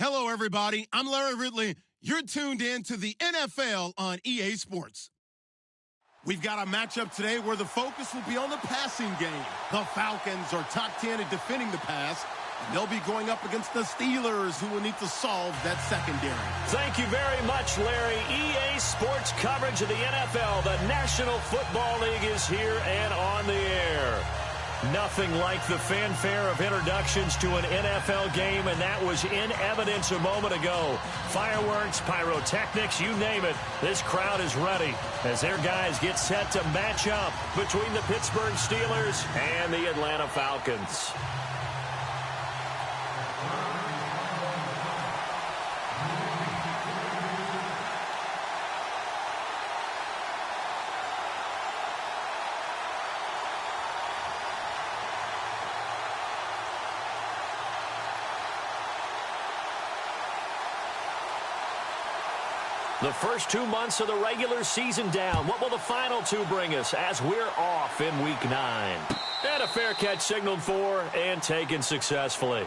Hello, everybody. I'm Larry Ridley. You're tuned in to the NFL on EA Sports. We've got a matchup today where the focus will be on the passing game. The Falcons are top 10 at defending the pass, and they'll be going up against the Steelers, who will need to solve that secondary. Thank you very much, Larry. EA Sports coverage of the NFL. The National Football League is here and on the air. Nothing like the fanfare of introductions to an NFL game, and that was in evidence a moment ago. Fireworks, pyrotechnics, you name it. This crowd is ready as their guys get set to match up between the Pittsburgh Steelers and the Atlanta Falcons. The first 2 months of the regular season down. What will the final two bring us as we're off in Week 9? And a fair catch signaled for and taken successfully.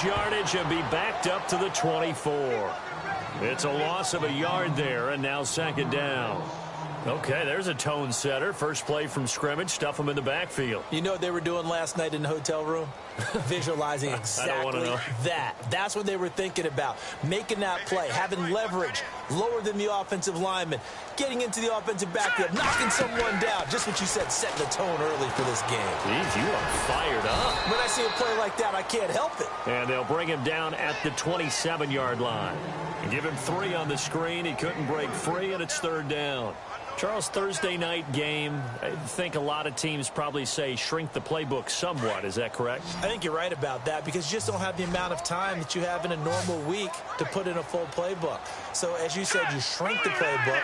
Yardage and be backed up to the 24. It's a loss of a yard there, and now second down. Okay, there's a tone setter. First play from scrimmage, stuff them in the backfield. You know what they were doing last night in the hotel room? Visualizing exactly that. That's what they were thinking about. Making that play, having leverage, lower than the offensive lineman, getting into the offensive backfield, knocking someone down. Just what you said, setting the tone early for this game. Jeez, you are fired up. When I see a play like that, I can't help it. And they'll bring him down at the 27-yard line. Give him 3 on the screen. He couldn't break free, and it's third down. Charles, Thursday night game, I think a lot of teams probably say shrink the playbook somewhat. Is that correct? I think you're right about that because you just don't have the amount of time that you have in a normal week to put in a full playbook. So, as you said, you shrink the playbook,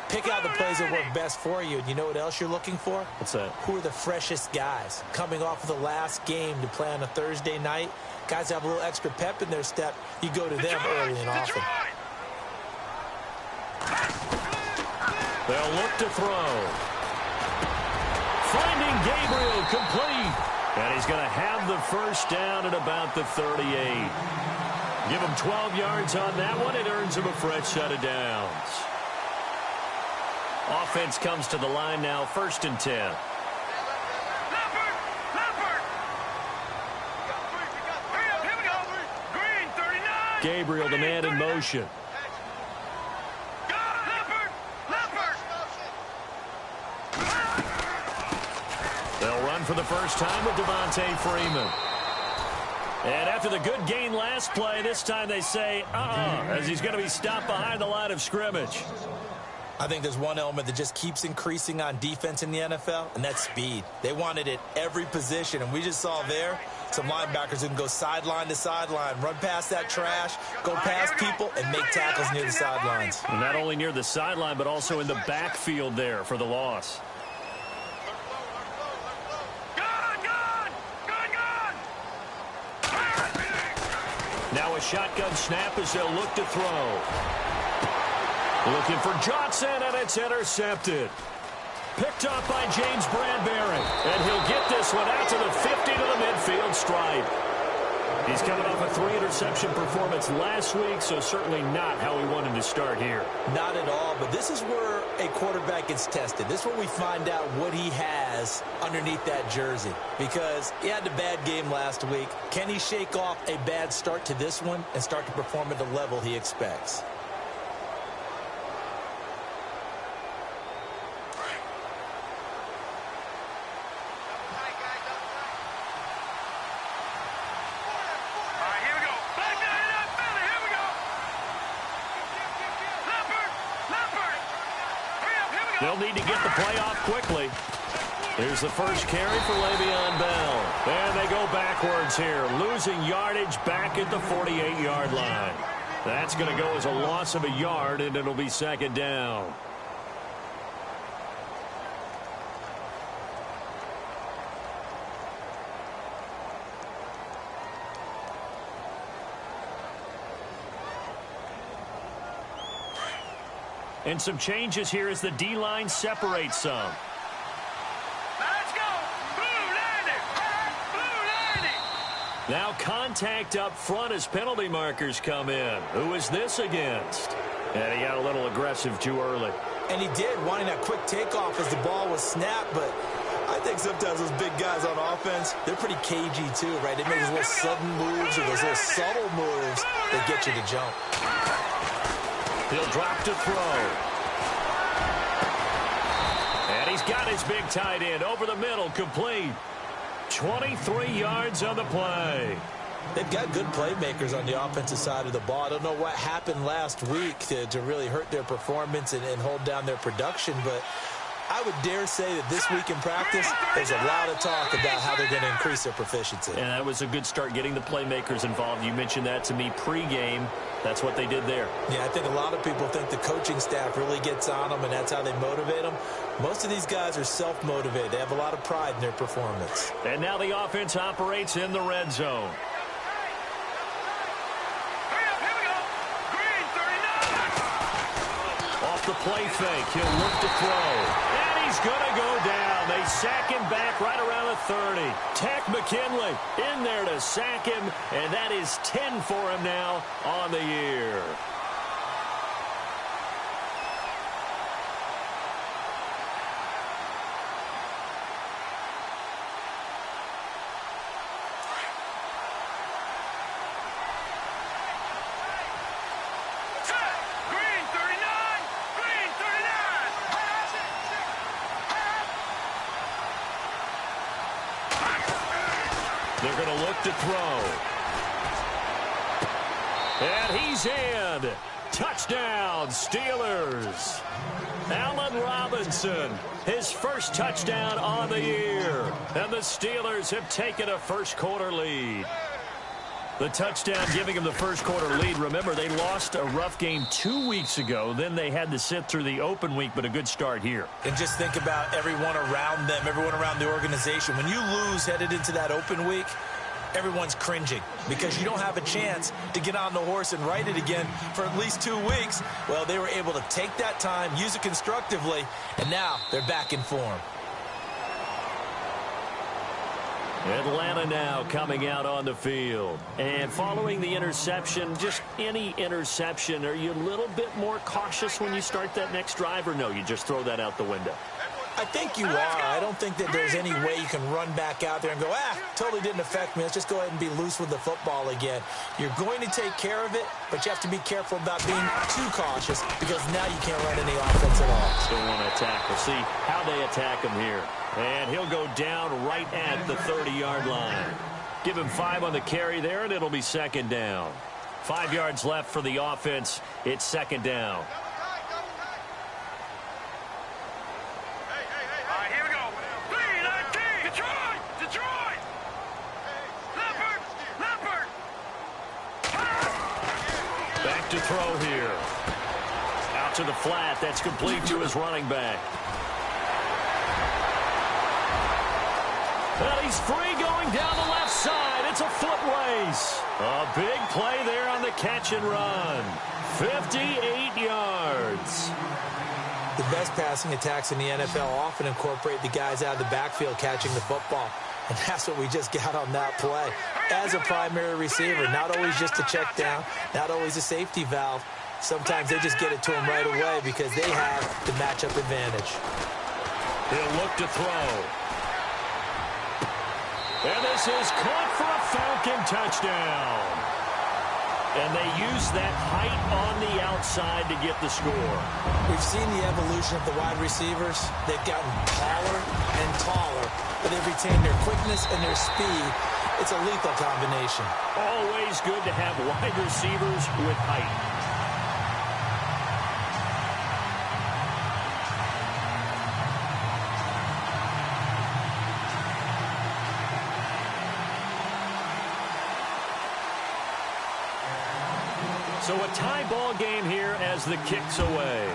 pick out the plays that work best for you. And you know what else you're looking for? What's that? Who are the freshest guys coming off of the last game to play on a Thursday night? Guys have a little extra pep in their step. You go to them early and often. They'll look to throw. Finding Gabriel complete. And he's going to have the first down at about the 38. Give him 12 yards on that one. It earns him a fresh set of downs. Offense comes to the line now, 1st and 10. Gabriel, the man in motion. They'll run for the first time with Devontae Freeman. And after the good gain last play, this time they say, as he's going to be stopped behind the line of scrimmage. I think there's one element that just keeps increasing on defense in the NFL, and that's speed. They want it at every position, and we just saw there some linebackers who can go sideline to sideline, run past that trash, go past people, and make tackles near the sidelines. And not only near the sideline, but also in the backfield there for the loss. Now a shotgun snap as they'll look to throw. Looking for Johnson, and it's intercepted. Picked up by James Bradbury. And he'll get this one out to the 50 to the midfield stripe. He's coming off a 3-interception performance last week, so certainly not how he wanted to start here. Not at all, but this is where a quarterback gets tested. This is where we find out what he has underneath that jersey. Because he had a bad game last week. Can he shake off a bad start to this one and start to perform at the level he expects? They'll need to get the play off quickly. Here's the first carry for Le'Veon Bell. And they go backwards here, losing yardage back at the 48-yard line. That's going to go as a loss of a yard, and it'll be second down. And some changes here as the D-line separates some. Let's go! Blue landing! Blue landing! Now contact up front as penalty markers come in. Who is this against? And he got a little aggressive too early. And he did, wanting that quick takeoff as the ball was snapped, but I think sometimes those big guys on offense, they're pretty cagey too, right? They make those little sudden moves or those little subtle moves that get you to jump. He'll drop to throw. And he's got his big tight end over the middle, complete. 23 yards on the play. They've got good playmakers on the offensive side of the ball. I don't know what happened last week to really hurt their performance and hold down their production, but I would dare say that this week in practice, there's a lot of talk about how they're going to increase their proficiency. And that was a good start, getting the playmakers involved. You mentioned that to me pregame. That's what they did there. Yeah, I think a lot of people think the coaching staff really gets on them, and that's how they motivate them. Most of these guys are self-motivated. They have a lot of pride in their performance. And now the offense operates in the red zone. Off the play fake, he'll look to throw. And he's going to go down. They sack him back right around the 30. Tech McKinley in there to sack him, and that is 10 for him now on the year. They're going to look to throw. And he's in. Touchdown, Steelers. Allen Robinson, his first touchdown on the year. And the Steelers have taken a first-quarter lead. The touchdown giving them the first-quarter lead. Remember, they lost a rough game 2 weeks ago. Then they had to sit through the open week, but a good start here. And just think about everyone around them, everyone around the organization. When you lose headed into that open week, everyone's cringing because you don't have a chance to get on the horse and ride it again for at least 2 weeks. Well, they were able to take that time, use it constructively, and now they're back in form. Atlanta now coming out on the field. And following the interception, just any interception, are you a little bit more cautious when you start that next drive, or no, you just throw that out the window? I think you are. I don't think that there's any way you can run back out there and go, totally didn't affect me. Let's just go ahead and be loose with the football again. You're going to take care of it, but you have to be careful about being too cautious because now you can't run any offense at all. Still want to attack. We'll see how they attack him here. And he'll go down right at the 30-yard line. Give him 5 on the carry there, and it'll be second down. 5 yards left for the offense. It's second down. Back to throw here. Out to the flat. That's complete to his running back. Well, he's free going down the left side. It's a foot race. A big play there on the catch and run. 58 yards. The best passing attacks in the NFL often incorporate the guys out of the backfield catching the football. And that's what we just got on that play. As a primary receiver, not always just a check down, not always a safety valve. Sometimes they just get it to him right away because they have the matchup advantage. He'll look to throw. And this is caught for a Falcon touchdown. And they use that height on the outside to get the score. We've seen the evolution of the wide receivers. They've gotten taller and taller, but they've retained their quickness and their speed. It's a lethal combination. Always good to have wide receivers with height. So a tie ball game here as the kick's away.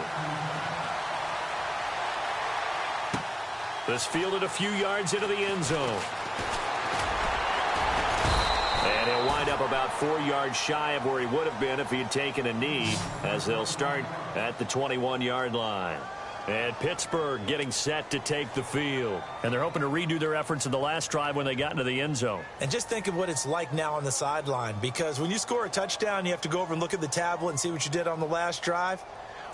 This fielded a few yards into the end zone. And he'll wind up about 4 yards shy of where he would have been if he had taken a knee, as they'll start at the 21-yard line. And Pittsburgh getting set to take the field. And they're hoping to redo their efforts in the last drive when they got into the end zone. And just think of what it's like now on the sideline, because when you score a touchdown, you have to go over and look at the tablet and see what you did on the last drive.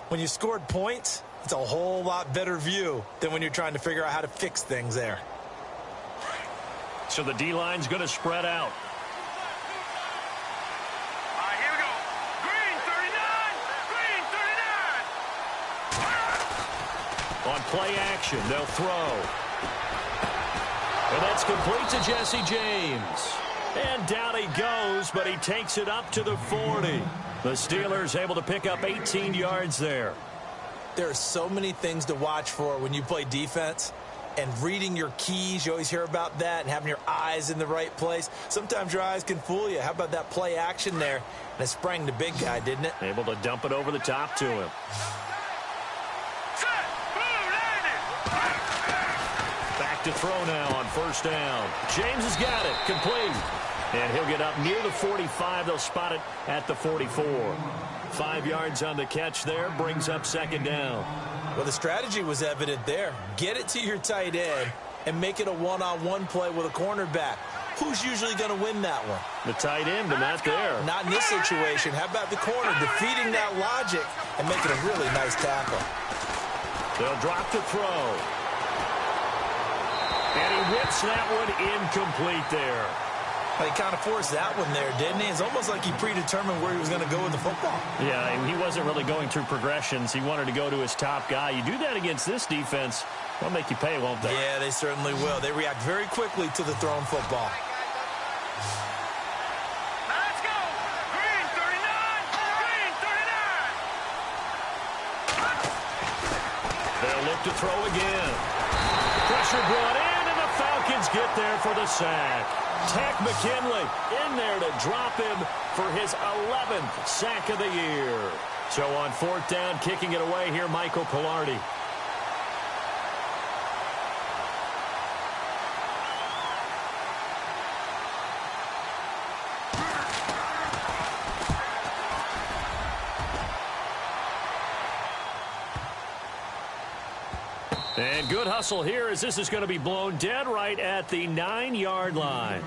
When you scored points, it's a whole lot better view than when you're trying to figure out how to fix things there. So the D-line's going to spread out. Here we go. Green 39. Green 39. On play action, they'll throw. And that's complete to Jesse James. And down he goes, but he takes it up to the 40. The Steelers able to pick up 18 yards there. There are so many things to watch for when you play defense. And reading your keys, you always hear about that, and having your eyes in the right place. Sometimes your eyes can fool you. How about that play action there? And it sprang the big guy, didn't it? Able to dump it over the top to him. Set. Blue landing. Back to throw now on first down. James has got it. Complete. And he'll get up near the 45. They'll spot it at the 44. 5 yards on the catch there. Brings up second down. Well, the strategy was evident there. Get it to your tight end and make it a one-on-one play with a cornerback. Who's usually going to win that one? The tight end, but not there. Not in this situation. How about the corner defeating that logic and making a really nice tackle? They'll drop the throw. And he whips that one incomplete there. Well, he kind of forced that one there, didn't he? It's almost like he predetermined where he was going to go with the football. Yeah, and he wasn't really going through progressions. He wanted to go to his top guy. You do that against this defense, they'll make you pay, won't they? Yeah, they certainly will. They react very quickly to the thrown football. Let's go. Green 39. Green 39. They'll look to throw again. Pressure brought in, and the Falcons get there for the sack. Takk McKinley in there to drop him for his 11th sack of the year. So on fourth down, kicking it away here, Michael Palardy. And good hustle here as this is going to be blown dead right at the 9-yard line.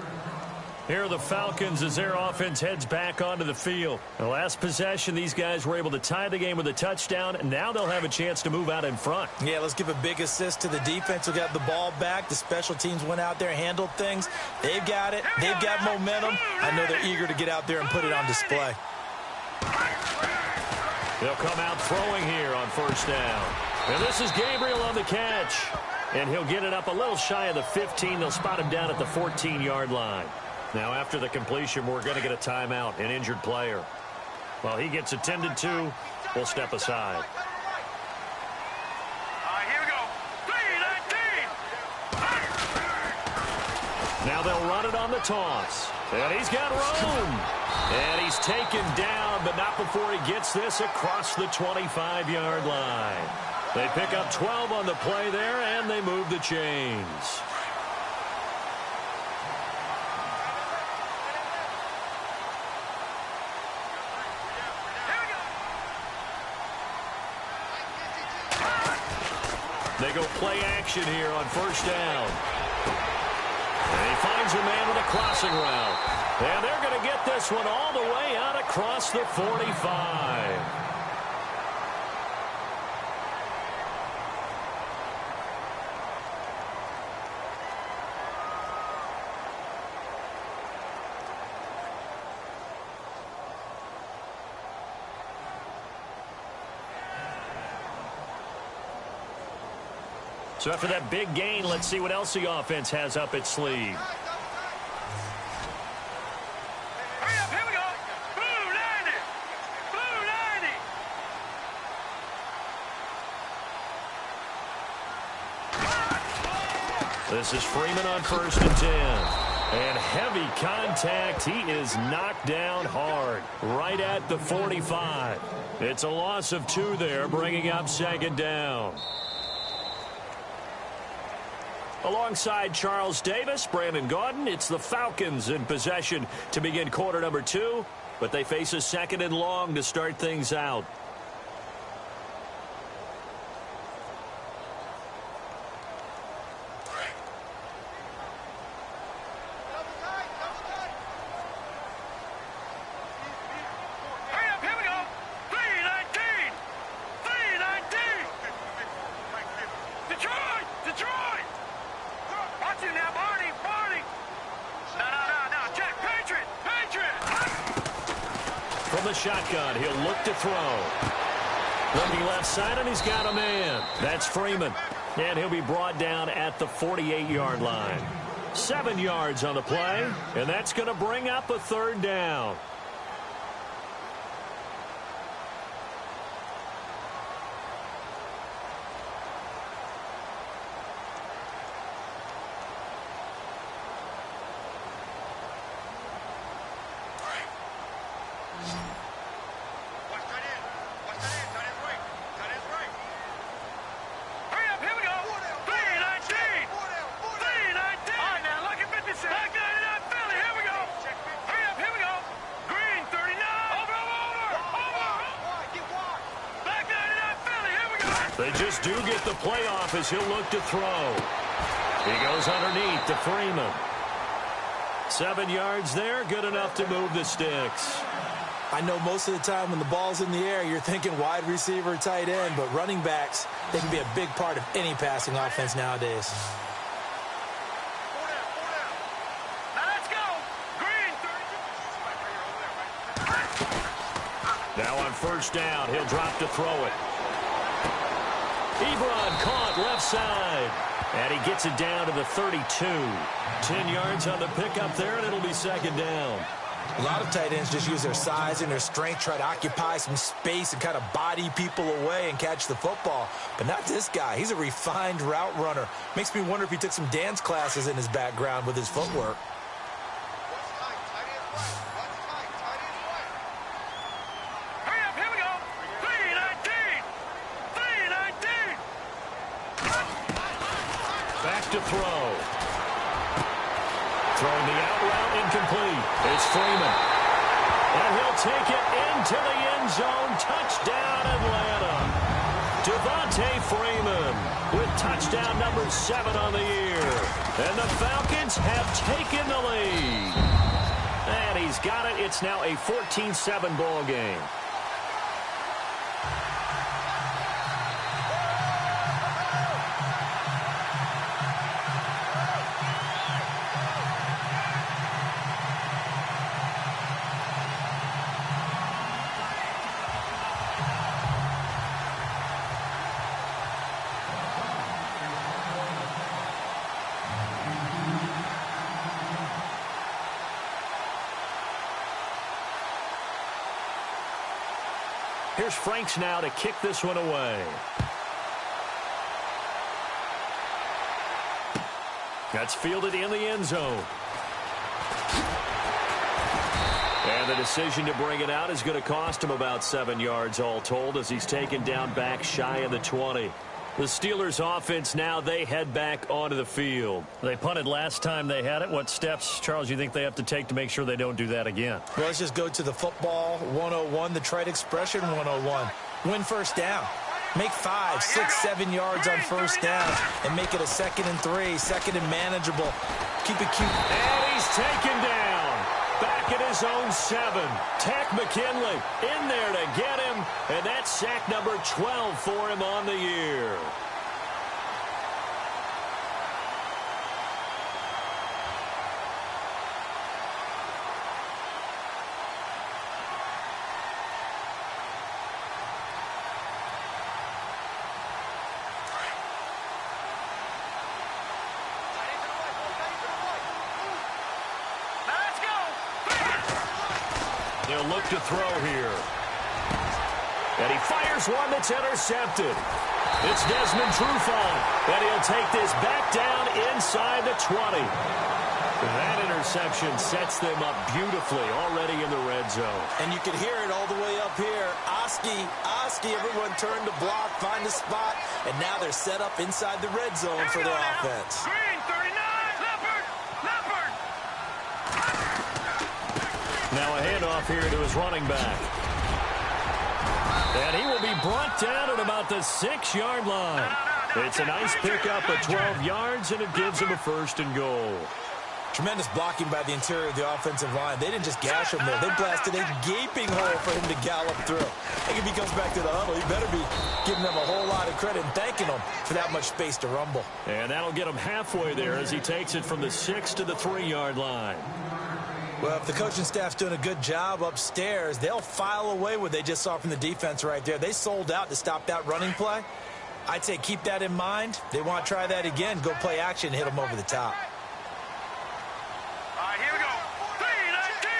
Here are the Falcons as their offense heads back onto the field. The last possession, these guys were able to tie the game with a touchdown, and now they'll have a chance to move out in front. Yeah, let's give a big assist to the defense who got the ball back. The special teams went out there and handled things. They've got it. They've got momentum. I know they're eager to get out there and put it on display. They'll come out throwing here on first down. And this is Gabriel on the catch. And he'll get it up a little shy of the 15. They'll spot him down at the 14-yard line. Now, after the completion, we're going to get a timeout, an injured player. While he gets attended to, we'll step aside. Here we go. 3-19. Now they'll run it on the toss. And he's got room. And he's taken down, but not before he gets this across the 25-yard line. They pick up 12 on the play there, and they move the chains. They go play action here on first down. And he finds a man with a crossing route. And they're going to get this one all the way out across the 45. So after that big gain, let's see what else the offense has up its sleeve. Hurry up, here we go. Blue 90. Blue 90. This is Freeman on first and 10. And heavy contact. He is knocked down hard right at the 45. It's a loss of 2 there, bringing up second down. Alongside Charles Davis, Brandon Gaudin, it's the Falcons in possession to begin quarter number 2, but they face a second and long to start things out. Shotgun. He'll look to throw. Looking left side, and he's got a man. That's Freeman. And he'll be brought down at the 48-yard line. 7 yards on the play, and that's going to bring up a third down. They just do get the playoff as he'll look to throw. He goes underneath to Freeman. 7 yards there, good enough to move the sticks. I know most of the time when the ball's in the air, you're thinking wide receiver, tight end, but running backs, they can be a big part of any passing offense nowadays. Now on first down, he'll drop to throw it. Ebron caught left side. And he gets it down to the 32. 10 yards on the pickup there, and it'll be second down. A lot of tight ends just use their size and their strength, try to occupy some space and kind of body people away and catch the football. But not this guy. He's a refined route runner. Makes me wonder if he took some dance classes in his background with his footwork. To throw. Throwing the out route incomplete. It's Freeman. And he'll take it into the end zone. Touchdown, Atlanta. Devontae Freeman with touchdown number 7 on the year. And the Falcons have taken the lead. And he's got it. It's now a 14-7 ball game. Here's Franks now to kick this one away. That's fielded in the end zone. And the decision to bring it out is going to cost him about 7 yards all told as he's taken down back shy of the 20. The Steelers offense now, they head back onto the field. They punted last time they had it. What steps, Charles, you think they have to take to make sure they don't do that again? Well, let's just go to the football 101, the trite expression 101. Win first down. Make 5, 6, 7 yards on first down and make it a 2nd and 3, 2nd and manageable. Keep it cute. And he's taken down. Back at his own 7. Takk McKinley in there to get him. And that's sack number 12 for him on the year. They'll look to throw here. And he fires one that's intercepted. It's Desmond Trufant. And he'll take this back down inside the 20. That interception sets them up beautifully already in the red zone. And you can hear it all the way up here. Oski, everyone turned to block, find a spot, and now they're set up inside the red zone for their offense. Green, 39, Leopard. Now a handoff here to his running back. And he will be brought down at about the 6-yard line. It's a nice pickup at 12 yards, and it gives him a 1st and goal. Tremendous blocking by the interior of the offensive line. They didn't just gash him there. They blasted a gaping hole for him to gallop through. I think if he comes back to the huddle, he better be giving them a whole lot of credit and thanking them for that much space to rumble. And that'll get him halfway there as he takes it from the 6 to the 3-yard line. Well, if the coaching staff's doing a good job upstairs, they'll file away what they just saw from the defense right there. They sold out to stop that running play. I'd say keep that in mind. They want to try that again. Go play action, hit them over the top. All right, here we go. 319.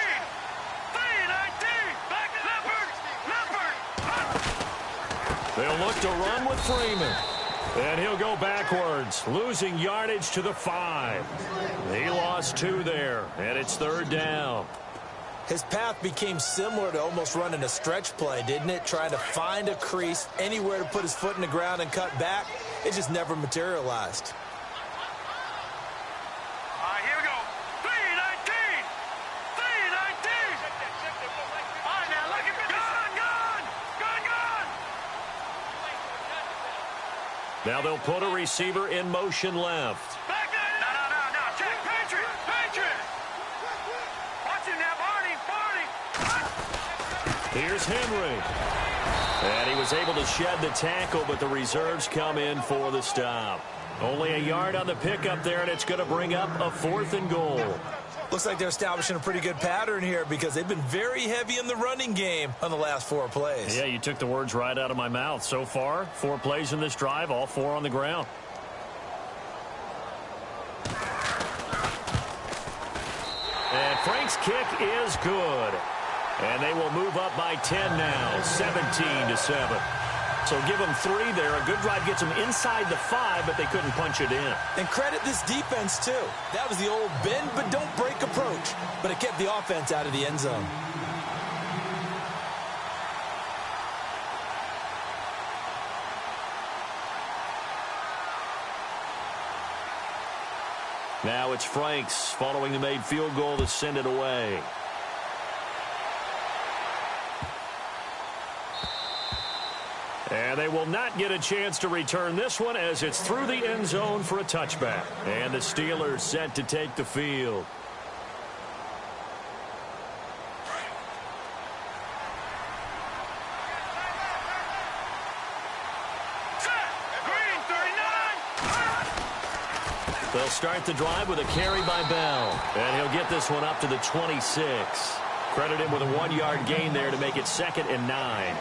319. Back to Leopard. They'll look to run with Freeman. And he'll go backwards, losing yardage to the 5. He lost 2 there, and it's 3rd down. His path became similar to almost running a stretch play, didn't it? Trying to find a crease, anywhere to put his foot in the ground and cut back. It just never materialized. All right, here we go. 319. 319. All right, now look at me. Gun. Now they'll put a receiver in motion left. Back there. No. Check. Patriot. Watch him now, Barney. Here's Henry. And he was able to shed the tackle, but the reserves come in for the stop. Only a yard on the pickup there, and it's going to bring up a 4th and goal. Looks like they're establishing a pretty good pattern here because they've been very heavy in the running game on the last 4 plays. Yeah, you took the words right out of my mouth. So far, 4 plays in this drive, all 4 on the ground. And Frank's kick is good. And they will move up by 10 now, 17-7. So give them 3 there. A good drive gets them inside the 5, but they couldn't punch it in. And credit this defense, too. That was the old bend but don't break approach. But it kept the offense out of the end zone. Now it's Franks following the made field goal to send it away. And they will not get a chance to return this one as it's through the end zone for a touchback. And the Steelers set to take the field. Green, 39. They'll start the drive with a carry by Bell. And he'll get this one up to the 26. Credit him with a 1-yard gain there to make it 2nd and 9.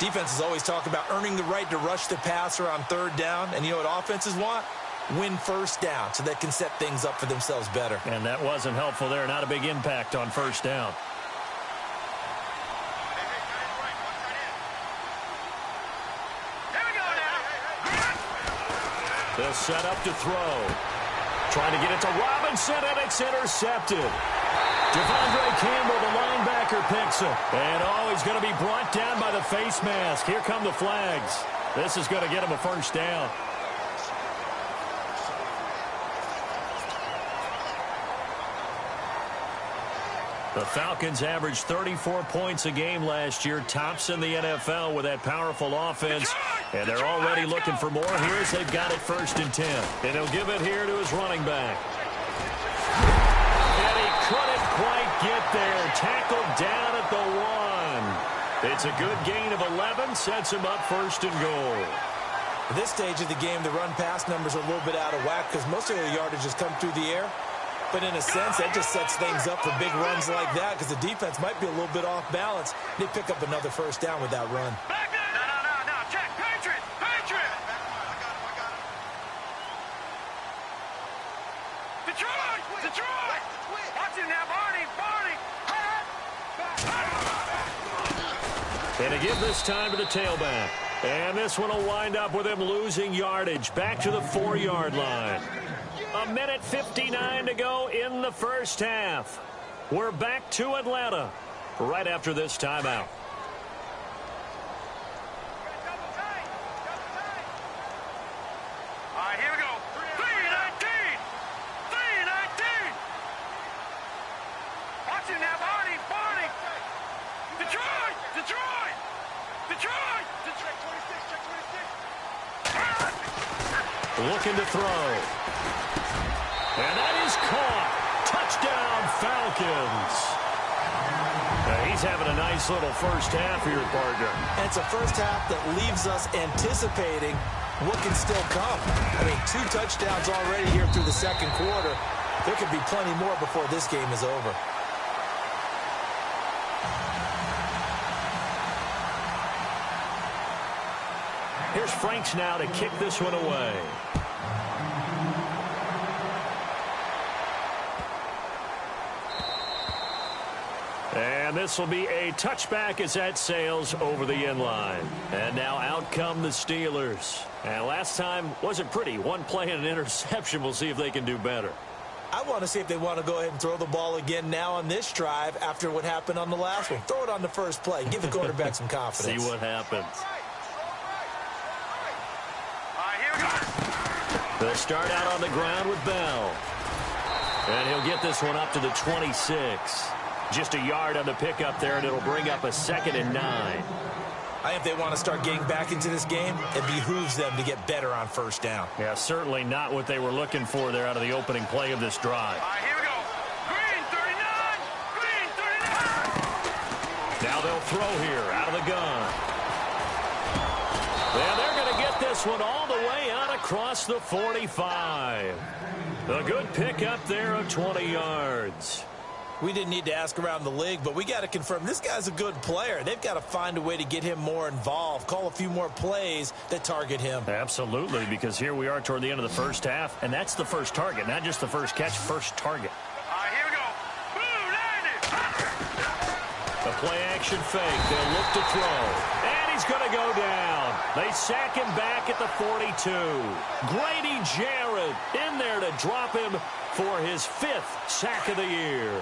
Defenses always talk about earning the right to rush the passer on 3rd down. And you know what offenses want? Win 1st down so they can set things up for themselves better. And that wasn't helpful there. Not a big impact on 1st down. Here we go now. They'll set up to throw. Trying to get it to Robinson, and it's intercepted. Devondre Campbell, the linebacker, picks it. And, he's going to be brought down by the face mask. Here come the flags. This is going to get him a 1st down. The Falcons averaged 34 points a game last year, tops in the NFL with that powerful offense. And they're already looking for more. Here's they've got it 1st and 10. And he'll give it here to his running back. And he couldn't quite get there. Tackled down at the 1. It's a good gain of 11. Sets him up 1st and goal. At this stage of the game, the run-pass numbers are a little bit out of whack because most of the yardage has come through the air. But in a sense, that just sets things up for big runs like that because the defense might be a little bit off balance. They pick up another 1st down with that run. Back there. No. Check. Patriot. Detroit. Watch him now, Barney. And to give this time to the tailback. And this one will wind up with him losing yardage back to the 4-yard line. A minute 59 to go in the first half. We're back to Atlanta right after this timeout. All right, here we go. 3-19. 3-19. Watch it now, Barney. Barney. Detroit. Detroit. Detroit. Check 26. Check 26. Looking to throw. And that is caught. Touchdown, Falcons. He's having a nice little first half here, partner. And it's a first half that leaves us anticipating what can still come. I mean, 2 touchdowns already here through the second quarter. There could be plenty more before this game is over. Here's Franks now to kick this one away. And this will be a touchback as that sails over the end line. And now out come the Steelers. And last time wasn't pretty. One play and an interception. We'll see if they can do better. I want to see if they want to go ahead and throw the ball again now on this drive after what happened on the last one. Throw it on the first play. Give the quarterback some confidence. See what happens. All right, here we go. They'll start out on the ground with Bell. And he'll get this one up to the 26. Just a yard on the pickup there, and it'll bring up a 2nd and 9. I think if they want to start getting back into this game, it behooves them to get better on first down. Yeah, certainly not what they were looking for there out of the opening play of this drive. All right, here we go. Green 39. Green 39. Now they'll throw here out of the gun. And they're going to get this one all the way out across the 45. A good pickup there of 20 yards. We didn't need to ask around the league, but we got to confirm this guy's a good player. They've got to find a way to get him more involved, call a few more plays that target him. Absolutely, because here we are toward the end of the first half, and that's the first target, not just the first catch, first target. All right, here we go. Blue 90. The play-action fake. They'll look to throw. And he's going to go down. They sack him back at the 42. Grady Jarrett in there to drop him for his 5th sack of the year.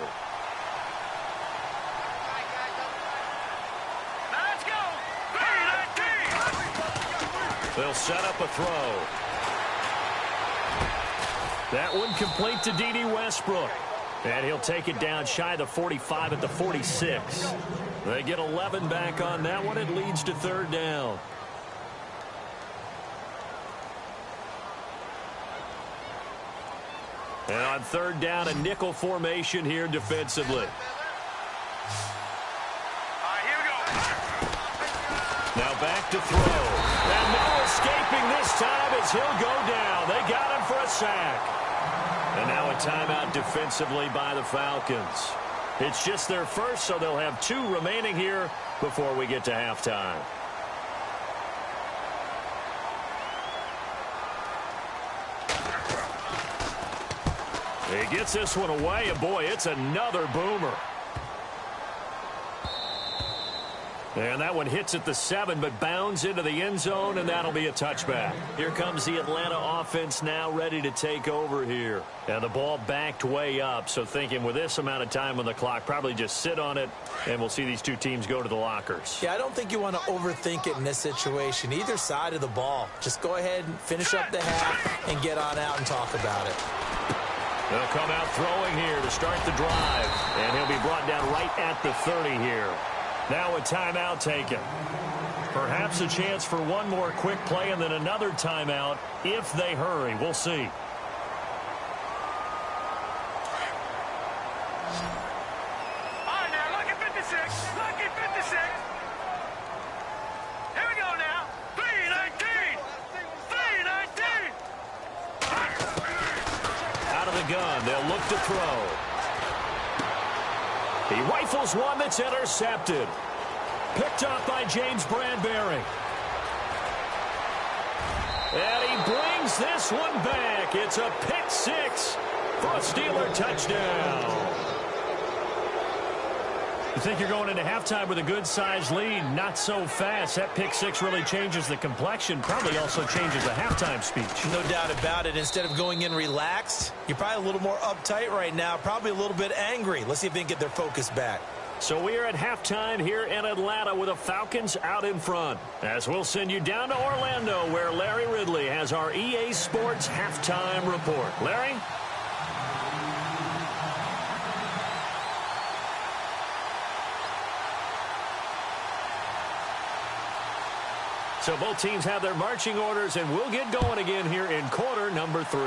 Let's go. 3-19. They'll set up a throw. That one complete to D.D. Westbrook. And he'll take it down shy of the 45 at the 46. They get 11 back on that one. It leads to 3rd down. And on 3rd down, a nickel formation here defensively. All right, here we go. Now back to throw. And no escaping this time as he'll go down. They got him for a sack. And now a timeout defensively by the Falcons. It's just their first, so they'll have 2 remaining here before we get to halftime. He gets this one away, and boy, it's another boomer. And that one hits at the 7, but bounds into the end zone, and that'll be a touchback. Here comes the Atlanta offense now ready to take over here. And the ball backed way up, so thinking with this amount of time on the clock, probably just sit on it, and we'll see these 2 teams go to the lockers. Yeah, I don't think you want to overthink it in this situation. Either side of the ball. Just go ahead and finish up the half and get on out and talk about it. They'll come out throwing here to start the drive, and he'll be brought down right at the 30 here. Now a timeout taken. Perhaps a chance for one more quick play and then another timeout if they hurry. We'll see. All right, now, lucky 56. Lucky 56. Here we go now. 3-19. 3-19. Out of the gun, they'll look to throw. He rifles one that's intercepted. Picked up by James Bradbury. And he brings this one back. It's a pick 6 for a Steeler touchdown. You think you're going into halftime with a good-sized lead. Not so fast. That pick six really changes the complexion. Probably also changes the halftime speech. No doubt about it. Instead of going in relaxed, you're probably a little more uptight right now. Probably a little bit angry. Let's see if they can get their focus back. So we are at halftime here in Atlanta with the Falcons out in front. As we'll send you down to Orlando where Larry Ridley has our EA Sports halftime report. Larry? So both teams have their marching orders, and we'll get going again here in quarter number 3.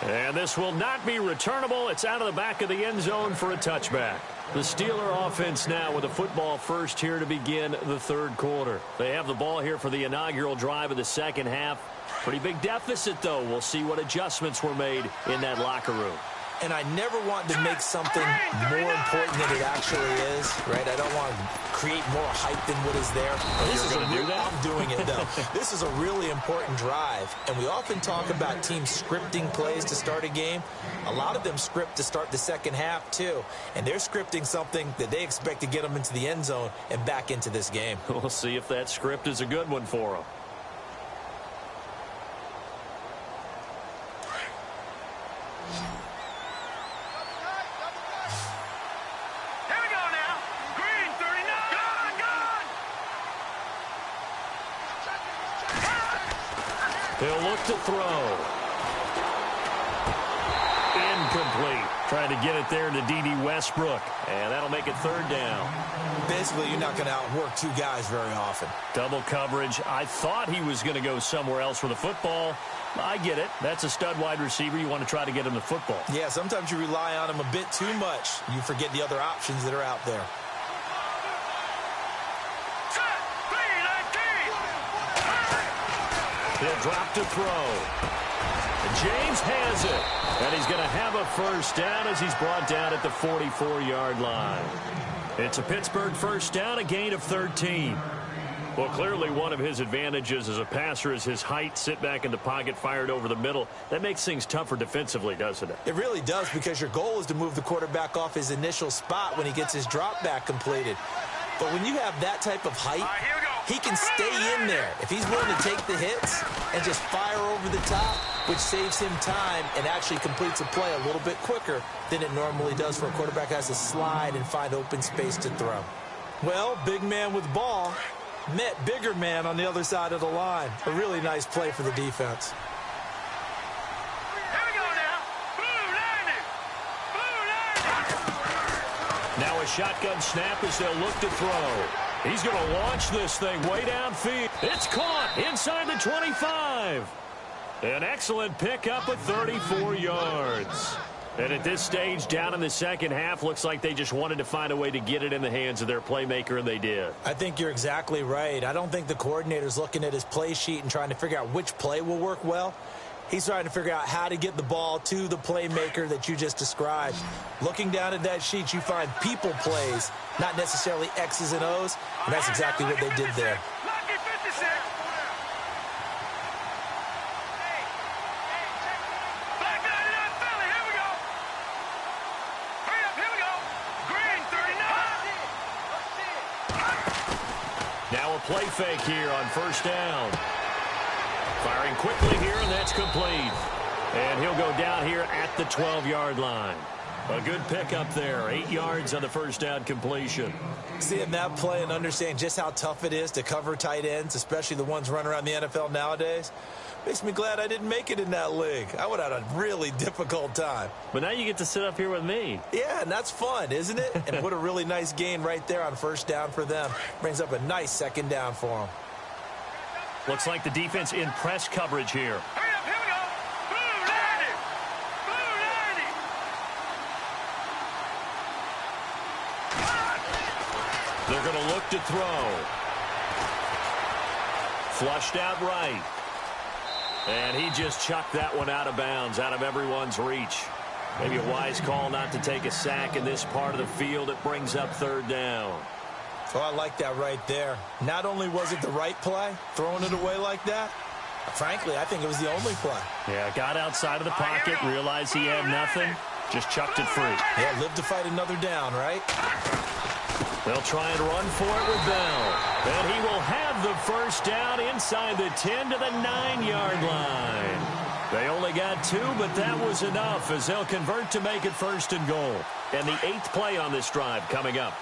And this will not be returnable. It's out of the back of the end zone for a touchback. The Steeler offense now with the football first here to begin the third quarter. They have the ball here for the inaugural drive of the second half. Pretty big deficit, though. We'll see what adjustments were made in that locker room. And I never want to make something more important than it actually is, right? I don't want to create more hype than what is there. I'm doing it, though. This is a really important drive, and we often talk about teams scripting plays to start a game. A lot of them script to start the second half, too, and they're scripting something that they expect to get them into the end zone and back into this game. We'll see if that script is a good one for them. He'll look to throw. Incomplete. Trying to get it there to D.D. Westbrook. And that'll make it third down. Basically, you're not going to outwork two guys very often. Double coverage. I thought he was going to go somewhere else for the football. I get it. That's a stud wide receiver. You want to try to get him the football. Yeah, sometimes you rely on him a bit too much. You forget the other options that are out there. He'll drop to throw. James has it. And he's going to have a first down as he's brought down at the 44-yard line. It's a Pittsburgh first down, a gain of 13. Well, clearly one of his advantages as a passer is his height. Sit back in the pocket, fired over the middle. That makes things tougher defensively, doesn't it? It really does, because your goal is to move the quarterback off his initial spot when he gets his drop back completed. But when you have that type of height, he can stay in there if he's willing to take the hits and just fire over the top, which saves him time and actually completes a play a little bit quicker than it normally does for a quarterback who has to slide and find open space to throw. Well, big man with ball met bigger man on the other side of the line. A really nice play for the defense. Now a shotgun snap as they'll look to throw. He's going to launch this thing way downfield. It's caught inside the 25. An excellent pickup of 34 yards. And at this stage, down in the second half, looks like they just wanted to find a way to get it in the hands of their playmaker, and they did. I think you're exactly right. I don't think the coordinator's looking at his play sheet and trying to figure out which play will work well. He's trying to figure out how to get the ball to the playmaker that you just described. Looking down at that sheet, you find people plays, not necessarily X's and O's, and that's exactly what they did there. Now a play fake here on first down. Firing quickly here, and that's complete. And he'll go down here at the 12-yard line. A good pickup there. 8 yards on the first down completion. Seeing that play and understanding just how tough it is to cover tight ends, especially the ones running around the NFL nowadays, makes me glad I didn't make it in that league. I would have had a really difficult time. But now you get to sit up here with me. Yeah, and that's fun, isn't it? And what a really nice gain right there on first down for them. Brings up a nice second down for them. Looks like the defense in press coverage here. Hurry up, here we go. Blue 90. Blue 90. They're going to look to throw. Flushed out right. And he just chucked that one out of bounds, out of everyone's reach. Maybe a wise call not to take a sack in this part of the field. It brings up third down. Oh, I like that right there. Not only was it the right play, throwing it away like that, frankly, I think it was the only play. Yeah, got outside of the pocket, realized he had nothing, Just chucked it free. Yeah, live to fight another down, right? They'll try and run for it with Bell. And he will have the first down inside the 10 to the 9-yard line. They only got 2, but that was enough as they'll convert to make it 1st and goal. And the 8th play on this drive coming up.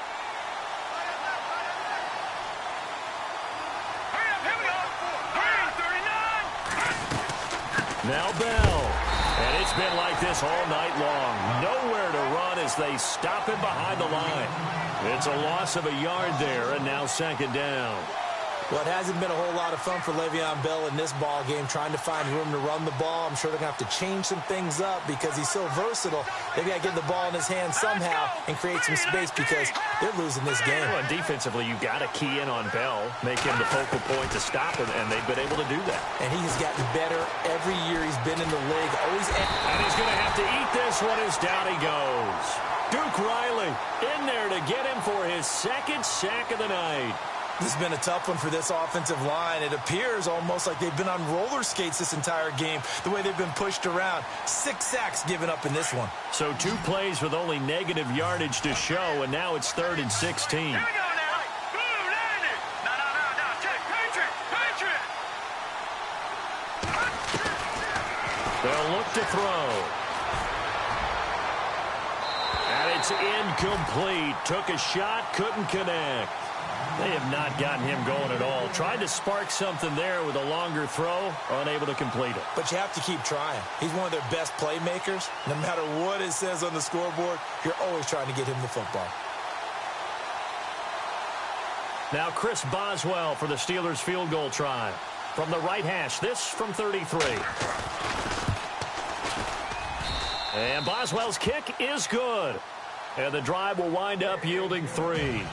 Now Bell. And it's been like this all night long. Nowhere to run as they stop him behind the line. It's a loss of a yard there, and now 2nd down. Well, it hasn't been a whole lot of fun for Le'Veon Bell in this ball game, trying to find room to run the ball. I'm sure they're going to have to change some things up because he's so versatile. They've got to get the ball in his hands somehow and create some space because they're losing this game. Well, defensively, you've got to key in on Bell, make him the focal point to stop him, and they've been able to do that. And he has gotten better every year he's been in the league. And he's going to have to eat this one as down he goes. Duke Riley in there to get him for his 2nd sack of the night. This has been a tough one for this offensive line. It appears almost like they've been on roller skates this entire game, the way they've been pushed around. 6 sacks given up in this one. So 2 plays with only negative yardage to show, and now it's 3rd and 16. Here we go now. Boom, Andy. No. Check. Patriot. They'll look to throw. And it's incomplete. Took a shot, couldn't connect. They have not gotten him going at all. Tried to spark something there with a longer throw, unable to complete it. But you have to keep trying. He's one of their best playmakers. No matter what it says on the scoreboard, you're always trying to get him the football. Now Chris Boswell for the Steelers field goal try. From the right hash, this from 33. And Boswell's kick is good. And the drive will wind up yielding 3.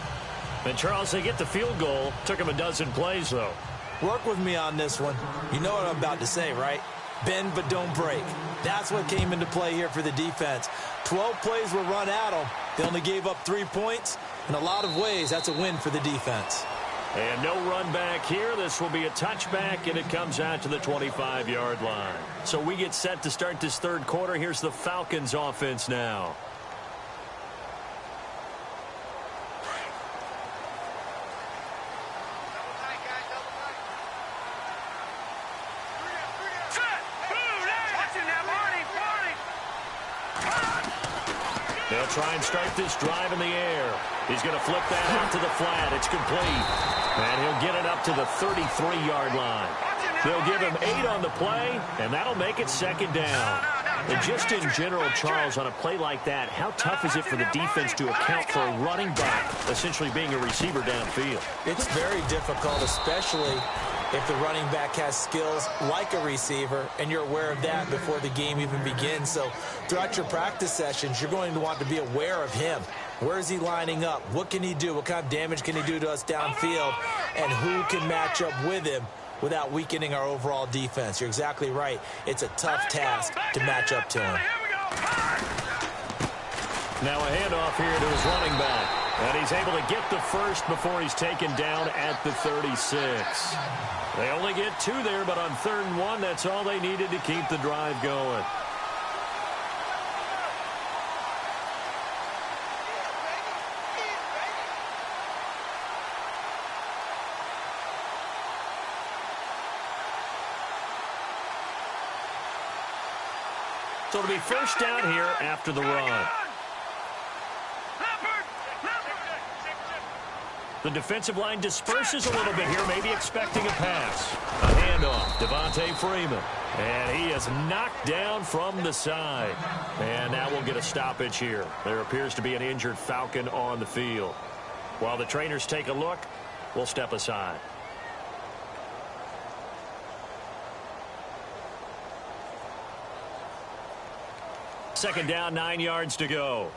And, Charles, they get the field goal. Took him a dozen plays, though. Work with me on this one. You know what I'm about to say, right? Bend but don't break. That's what came into play here for the defense. 12 plays were run at them. They only gave up 3 points. In a lot of ways, that's a win for the defense. And no run back here. This will be a touchback, and it comes out to the 25-yard line. So we get set to start this 3rd quarter. Here's the Falcons offense now. They'll try and start this drive in the air. He's going to flip that out to the flat. It's complete. And he'll get it up to the 33-yard line. They'll give him 8 on the play, and that'll make it 2nd down. And just in general, Charles, on a play like that, how tough is it for the defense to account for a running back essentially being a receiver downfield? It's very difficult, especially if the running back has skills like a receiver, and you're aware of that before the game even begins. So throughout your practice sessions, you're going to want to be aware of him. Where is he lining up? What can he do? What kind of damage can he do to us downfield? And who can match up with him without weakening our overall defense? You're exactly right. It's a tough task to match up to him. Now a handoff here to his running back. And he's able to get the first before he's taken down at the 36. They only get 2 there, but on 3rd and 1, that's all they needed to keep the drive going. So it'll be 1st down here after the run. The defensive line disperses a little bit here, maybe expecting a pass. A handoff, Devontae Freeman. And he is knocked down from the side. And now we'll get a stoppage here. There appears to be an injured Falcon on the field. While the trainers take a look, we'll step aside. Second down, 9 yards to go.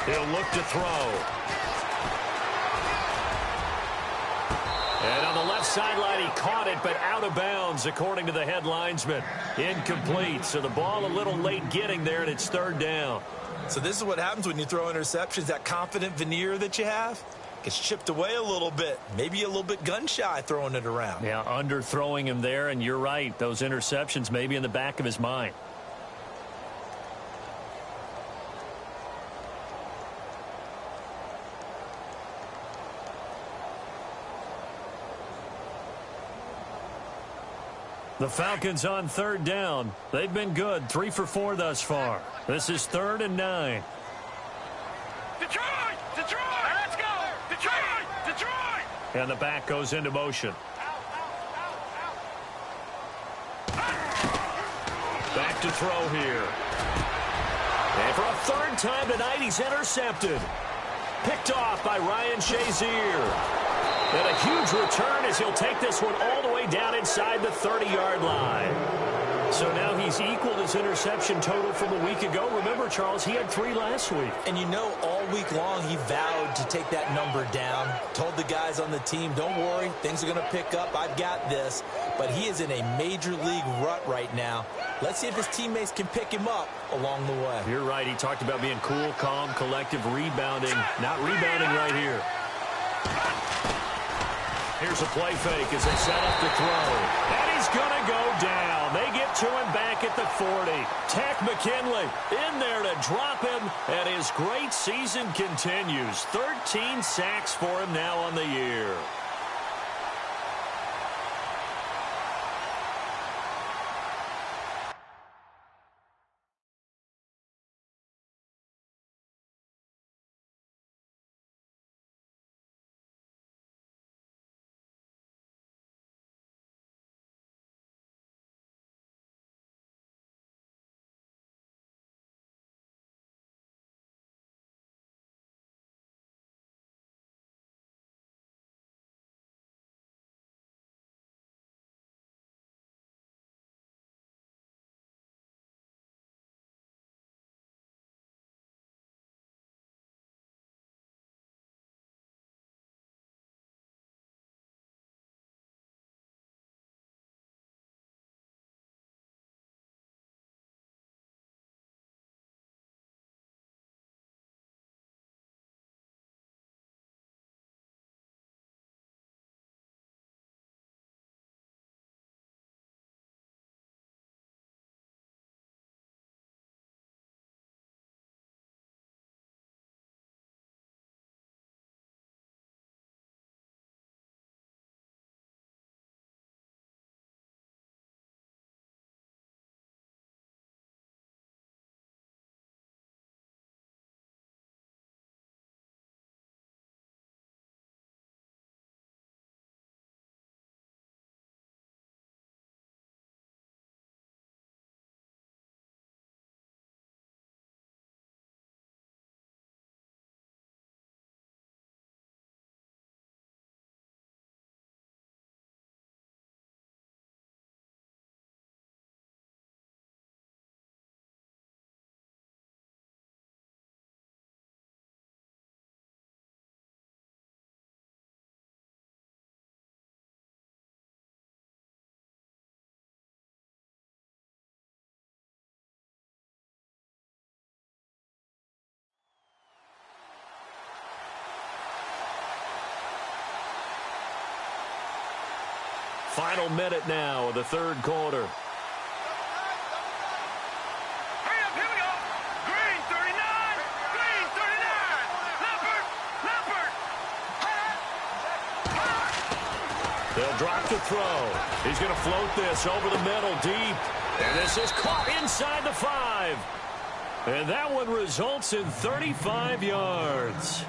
He'll look to throw. And on the left sideline, he caught it, but out of bounds, according to the head linesman. Incomplete, so the ball a little late getting there, and it's 3rd down. So this is what happens when you throw interceptions, that confident veneer that you have. Gets chipped away a little bit. Maybe a little bit gun-shy throwing it around. Yeah, underthrowing him there, and you're right. Those interceptions may be in the back of his mind. The Falcons on third down. They've been good, 3 for 4 thus far. This is 3rd and 9. Detroit! Detroit! Let's go! Detroit! Detroit! And the back goes into motion. Back to throw here. And for a 3rd time tonight, he's intercepted. Picked off by Ryan Shazier. And a huge return as he'll take this one all the way down inside the 30-yard line. So now he's equaled his interception total from a week ago. Remember, Charles, he had 3 last week. And you know, all week long he vowed to take that number down. Told the guys on the team, don't worry, things are going to pick up. I've got this. But he is in a major league rut right now. Let's see if his teammates can pick him up along the way. You're right. He talked about being cool, calm, collective, rebounding. Not rebounding right here. Here's a play fake as they set up the throw. And he's going to go down. They get to him back at the 40. Takk McKinley in there to drop him. And his great season continues. 13 sacks for him now on the year. Final minute now of the 3rd quarter. Hurry up, here we go. Green 39. Green 39. Leopard. Leopard. They'll drop the throw. He's going to float this over the middle deep. And this is caught inside the 5. And that one results in 35 yards.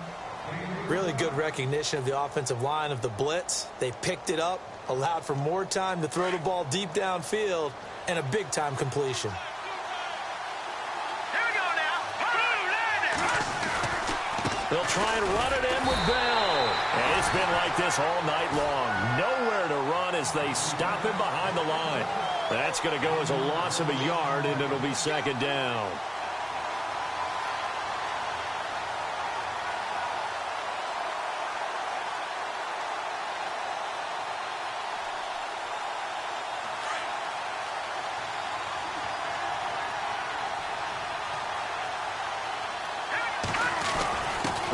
Really good recognition of the offensive line of the blitz. They picked it up, allowed for more time to throw the ball deep downfield, and a big-time completion. Here we go now. Blue landing. They'll try and run it in with Bell. And it's been like this all night long. Nowhere to run as they stop him behind the line. That's going to go as a loss of a yard, and it'll be 2nd down.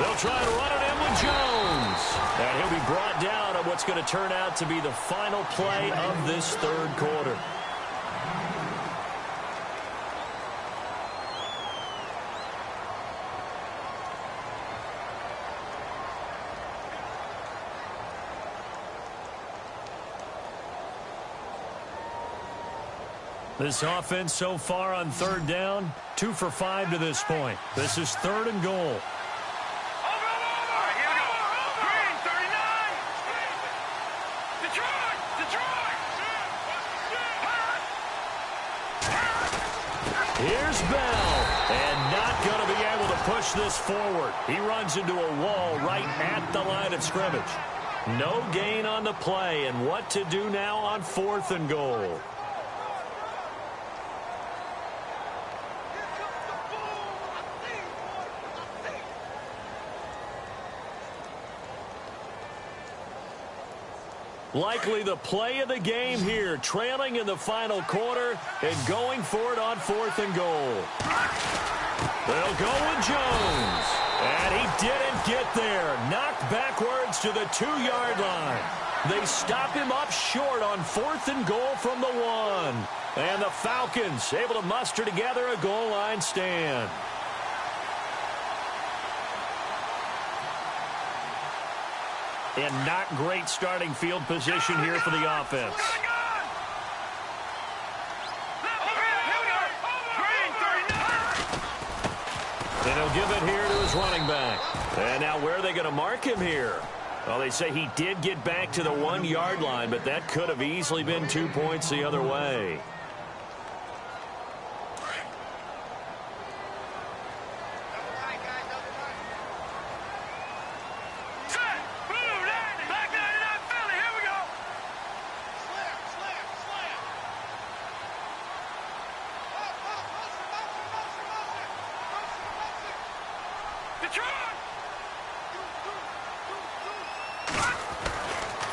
They'll try and run it in with Jones. And he'll be brought down on what's going to turn out to be the final play of this third quarter. This offense so far on third down, 2 for 5 to this point. This is 3rd and goal. Over. Here we go. Green, 39. Detroit. Here's Bell, and not going to be able to push this forward. He runs into a wall right at the line of scrimmage. No gain on the play, and what to do now on 4th and goal. Likely the play of the game here, trailing in the final quarter and going for it on 4th and goal. They'll go with Jones. And he didn't get there. Knocked backwards to the 2-yard line. They stop him up short on 4th and goal from the 1. And the Falcons able to muster together a goal line stand. And not great starting field position here for the offense. And he'll give it here to his running back. And now where are they going to mark him here? Well, they say he did get back to the 1-yard line, but that could have easily been 2 points the other way.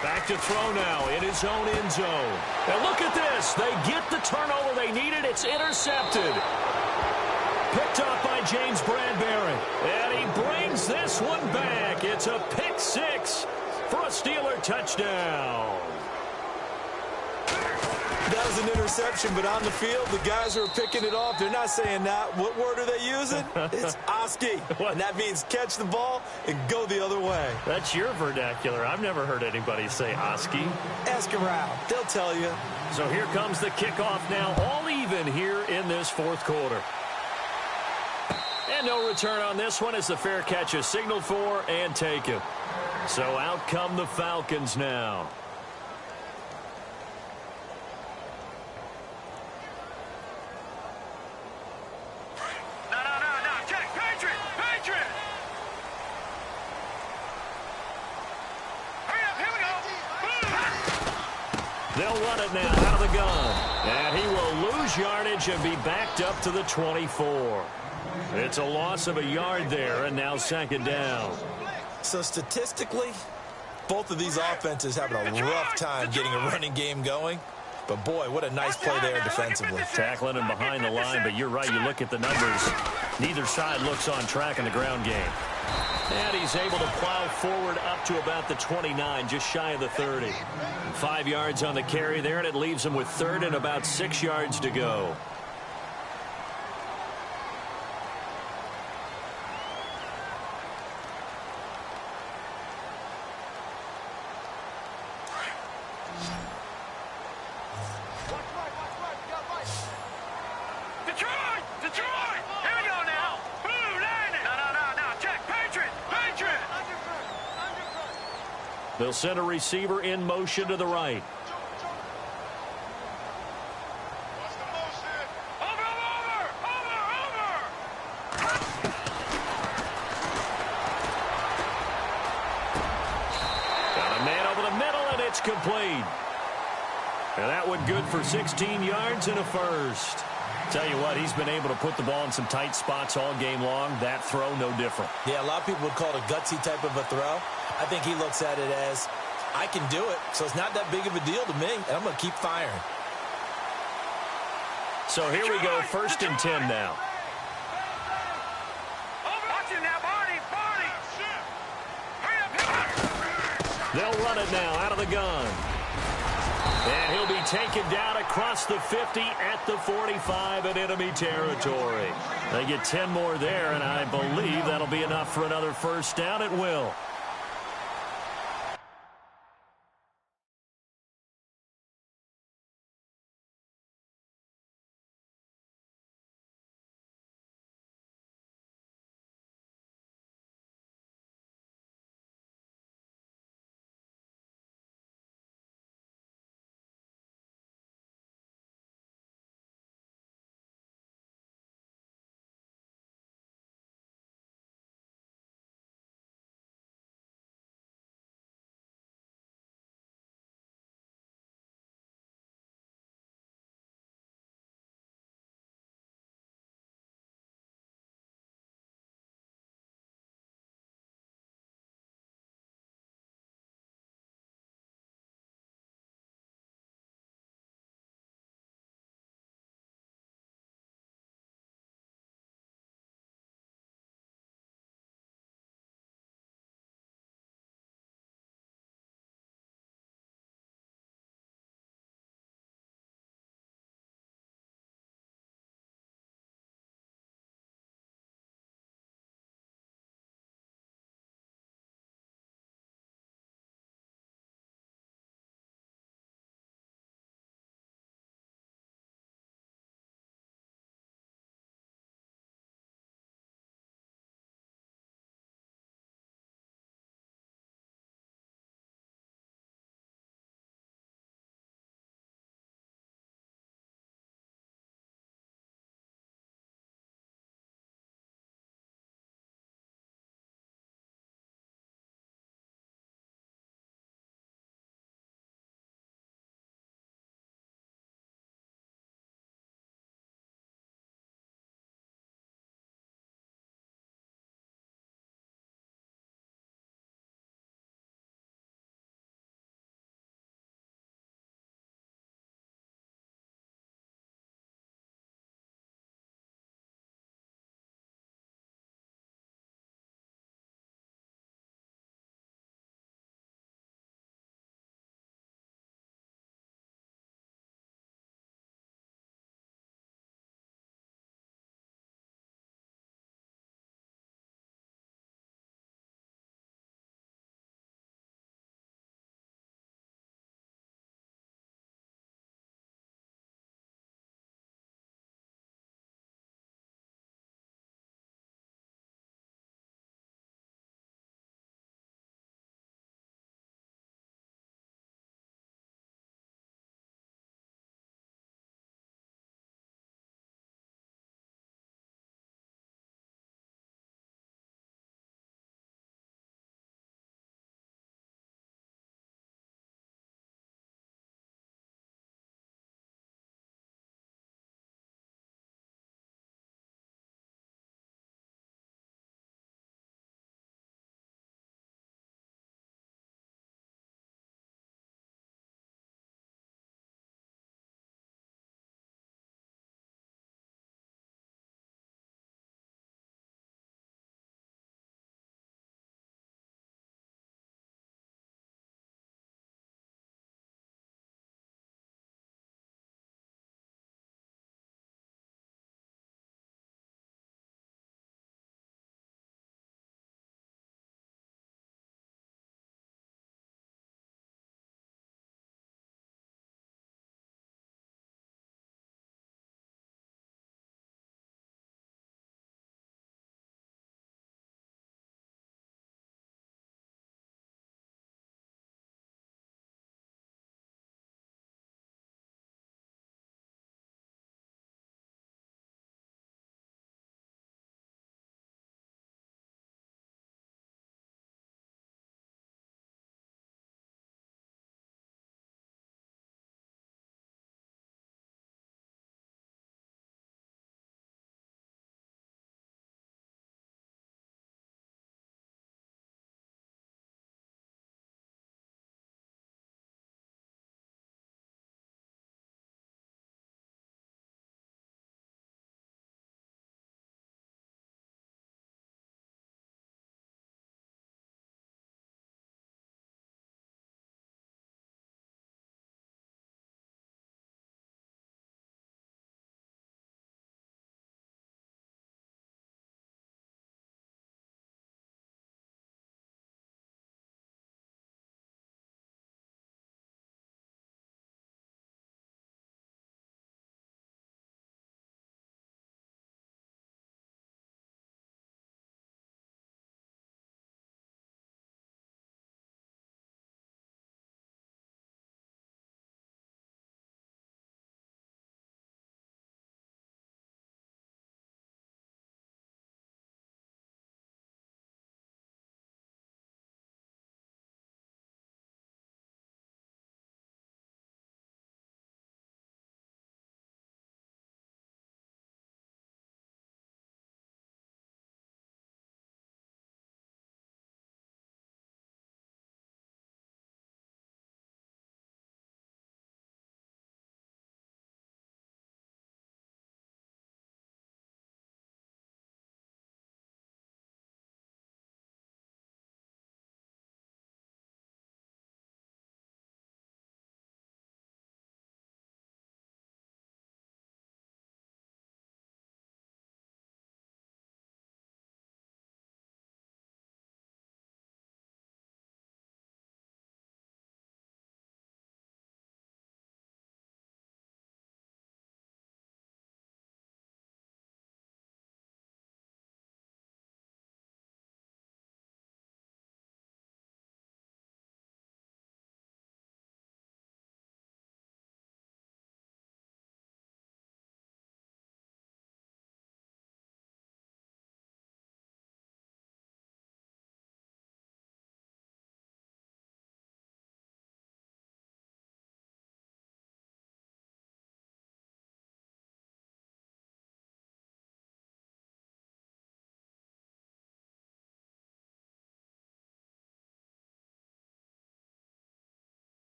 Back to throw now in his own end zone. And look at this. They get the turnover they needed. It's intercepted. Picked up by James Bradbury. And he brings this one back. It's a pick 6 for a Steeler touchdown. That was an interception, but on the field, the guys who are picking it off, they're not saying that. What word are they using? It's Oski. And that means catch the ball and go the other way. That's your vernacular. I've never heard anybody say Oski. Ask around. They'll tell you. So here comes the kickoff now, all even here in this 4th quarter. And no return on this one as the fair catch is signaled for and taken. So out come the Falcons now. They'll run it now out of the gun. And he will lose yardage and be backed up to the 24. It's a loss of a yard there, and now 2nd down. So statistically, both of these offenses having a rough time getting a running game going. But, boy, what a nice play there defensively. Tackling him behind the line, but you're right. You look at the numbers. Neither side looks on track in the ground game. And he's able to plow forward up to about the 29, just shy of the 30. 5 yards on the carry there, and it leaves him with 3rd and about 6 yards to go. They'll send a receiver in motion to the right. Got a man over the middle, and it's complete. And that one good for 16 yards and a first. Tell you what, he's been able to put the ball in some tight spots all game long. That throw, no different. Yeah, a lot of people would call it a gutsy type of a throw. I think he looks at it as, I can do it, so it's not that big of a deal to me, and I'm going to keep firing. So here we go, 1st and 10 now. They'll run it now out of the gun. And he'll be taken down across the 50 at the 45 in enemy territory. They get 10 more there, and I believe that'll be enough for another first down. It will.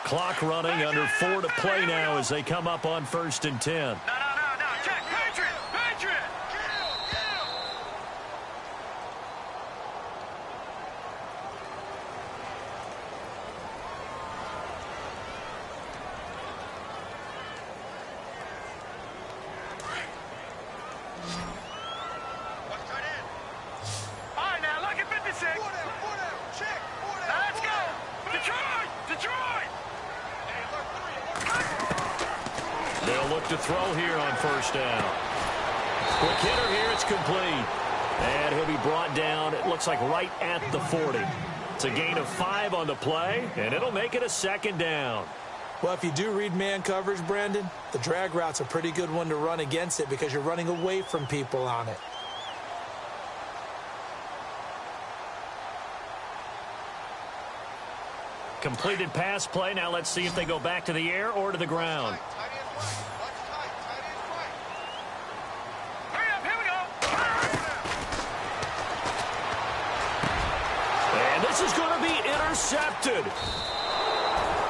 Clock running, under 4 to play now as they come up on 1st and 10. No. Check. Patriot. All right, now, look at 56. Let's go. Detroit. They'll look to throw here on 1st down. Quick hitter here, it's complete. And he'll be brought down, it looks like right at the 40. It's a gain of 5 on the play, and it'll make it a 2nd down. Well, if you do read man coverage, Brandon, the drag route's a pretty good one to run against it because you're running away from people on it. Completed pass play. Now let's see if they go back to the air or to the ground. Hurry up, here we go. And this is going to be intercepted.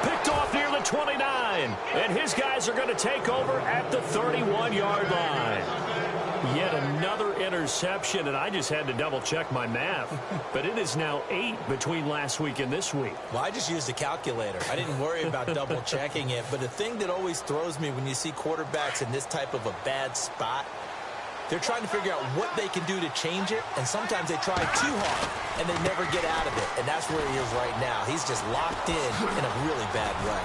Picked off near the 29. And his guys are going to take over at the 31-yard line. Yet another interception, and I just had to double-check my math. But it is now 8 between last week and this week. Well, I just used a calculator. I didn't worry about double-checking it. But the thing that always throws me when you see quarterbacks in this type of a bad spot, they're trying to figure out what they can do to change it, and sometimes they try too hard, and they never get out of it. And that's where he is right now. He's just locked in a really bad way.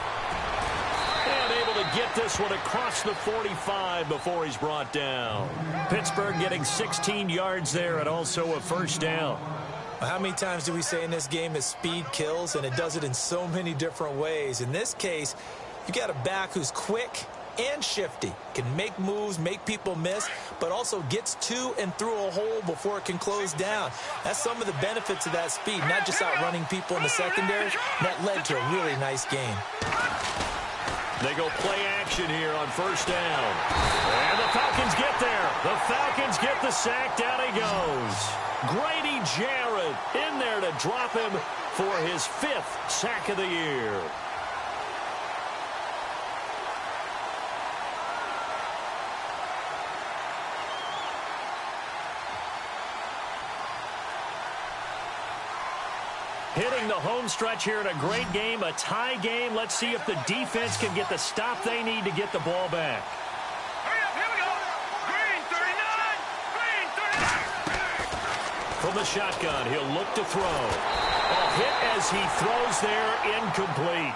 And able to get this one across the 45 before he's brought down. Pittsburgh getting 16 yards there and also a 1st down. Well, how many times do we say in this game that speed kills, and it does it in so many different ways? In this case, you got a back who's quick and shifty, can make moves, make people miss, but also gets to and through a hole before it can close down. That's some of the benefits of that speed, not just outrunning people in the secondary. That led to a really nice game. They go play action here on 1st down. And the Falcons get there. The Falcons get the sack. Down he goes. Grady Jarrett in there to drop him for his 5th sack of the year. Hitting the home stretch here in a great game, a tie game. Let's see if the defense can get the stop they need to get the ball back. Hurry up, here we go. Green 39. From the shotgun, he'll look to throw. A hit as he throws there, incomplete.